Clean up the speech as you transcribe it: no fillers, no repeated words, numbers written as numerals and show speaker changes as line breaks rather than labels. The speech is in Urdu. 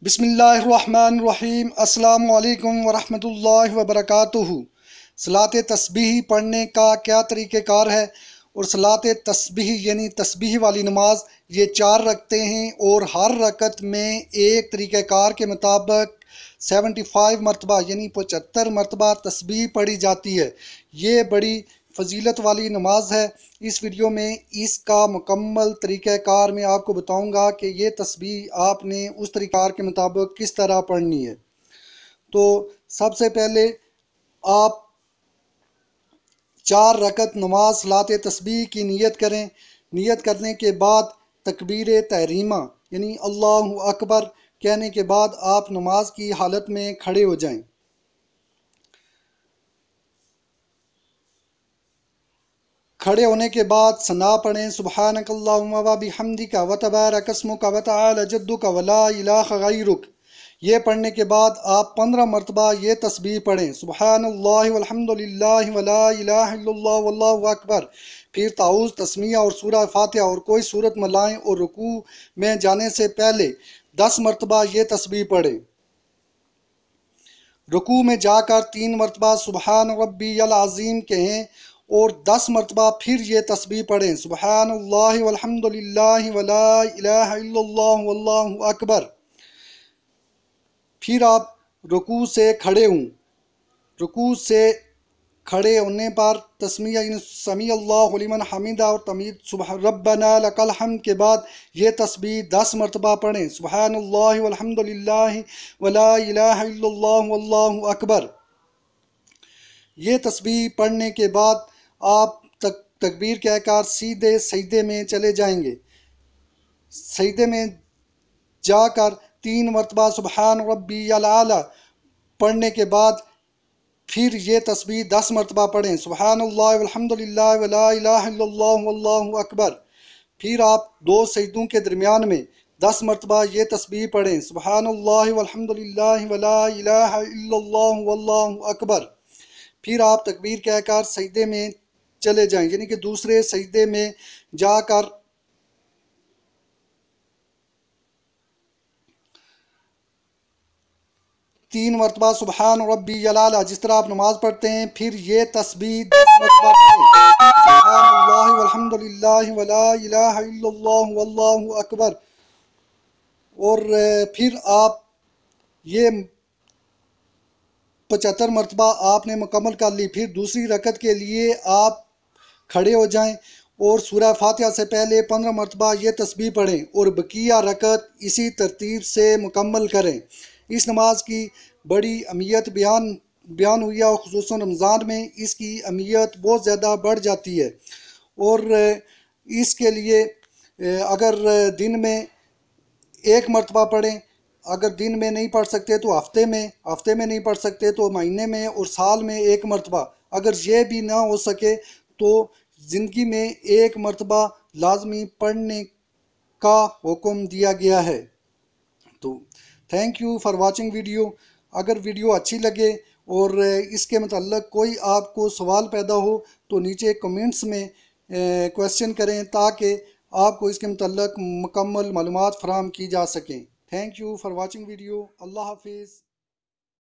بسم اللہ الرحمن الرحیم۔ السلام علیکم ورحمۃ اللہ وبرکاتہ۔ صلاۃ تسبیح پڑھنے کا کیا طریقہ کار ہے؟ اور صلاۃ تسبیح یعنی تسبیح والی نماز یہ 4 رکعتیں ہیں اور ہر رکعت میں ایک طریقہ کار کے مطابق 75 مرتبہ یعنی 75 مرتبہ تسبیح پڑھی جاتی ہے۔ یہ بڑی فضیلت والی نماز ہے۔ اس ویڈیو میں اس کا مکمل طریقہ کار میں آپ کو بتاؤں گا کہ یہ تسبیح آپ نے اس طریقہ کار کے مطابق کس طرح پڑھنی ہے۔ تو سب سے پہلے آپ 4 رکعت نماز صلاۃ تسبیح کی نیت کریں۔ نیت کرنے کے بعد تکبیر تحریمہ یعنی اللہ اکبر کہنے کے بعد آپ نماز کی حالت میں کھڑے ہو جائیں۔ کھڑے ہونے کے بعد ثنا پڑھیں، سبحانک اللہم و بحمدک و تبارک اسمک و تعالی جدک و لا الہ غیرک۔ یہ پڑھنے کے بعد آپ 15 مرتبہ یہ تسبیح پڑھیں، سبحان اللہ والحمد للہ ولا الہ الا اللہ واللہ اکبر۔ پھر تعوذ، تسمیہ اور سورہ فاتحہ اور کوئی سورت ملائیں اور رکوع میں جانے سے پہلے 10 مرتبہ یہ تسبیح پڑھیں۔ رکوع میں جا کر 3 مرتبہ سبحان ربی العظیم کہیں اور 10 مرتبہ پھر یہ تسبیح پڑھیں، سبحان اللہ والحمد للہ ولا الہ الا اللہ واللہ اکبر۔ پھر آپ رکوع سے کھڑے ہوں۔ رکوع سے کھڑے ہونے پر تسمیہ سمیع اللہ لمن حمیدہ اور تمید سبحان ربنا لک الحمد کے بعد یہ تسبیح 10 مرتبہ پڑھیں، سبحان اللہ والحمد للہ ولا الہ الا اللہ واللہ اکبر۔ یہ تسبیح پڑھنے کے بعد آپ تکبیر کہہ کر سیدھے سجدے میں چلے جائیں گے۔ سجدے میں جا کر 3 مرتبہ سبحان ربی الاعلیٰ پڑھنے کے بعد پھر یہ تسبیح 10 مرتبہ پڑھیں، سبحان اللہ والحمد للہ ولا الہ الا اللہ واللہ اکبر۔ پھر آپ 2 سجدوں کے درمیان میں 10 مرتبہ یہ تسبیح پڑھیں، سبحان اللہ والحمد للہ ولا الہ الا اللہ واللہ اکبر۔ پھر آپ تکبیر کہہ کر سجدے میں چلے جائیں یعنی کہ دوسرے سجدے میں جا کر تین مرتبہ سبحان ربی الاعلیٰ جس طرح آپ نماز پڑھتے ہیں پھر یہ تسبیح 10 مرتبہ پڑھیں، سبحان اللہ والحمد للہ ولا الہ الا اللہ واللہ اکبر۔ اور پھر آپ یہ 75 مرتبہ آپ نے مکمل کر لی۔ پھر دوسری رکعت کے لیے آپ کھڑے ہو جائیں اور سورہ فاتحہ سے پہلے 15 مرتبہ یہ تسبیح پڑھیں اور بقیہ رکعت اسی ترتیب سے مکمل کریں۔ اس نماز کی بڑی اہمیت بیان ہوئی ہے اور خصوصاً رمضان میں اس کی اہمیت بہت زیادہ بڑھ جاتی ہے۔ اور اس کے لیے اگر دن میں 1 مرتبہ پڑھیں، اگر دن میں نہیں پڑھ سکتے تو ہفتے میں نہیں پڑھ سکتے تو مہینے میں اور سال میں 1 مرتبہ، اگر یہ بھی نہ ہو سکے تو زندگی میں 1 مرتبہ لازمی پڑھنے کا حکم دیا گیا ہے۔ تو thank you for watching video. اگر ویڈیو اچھی لگے اور اس کے متعلق کوئی آپ کو سوال پیدا ہو تو نیچے کمنٹس میں کویسچن کریں تاکہ آپ کو اس کے متعلق مکمل معلومات فراہم کی جا سکیں۔ Thank you for watching video. اللہ حافظ۔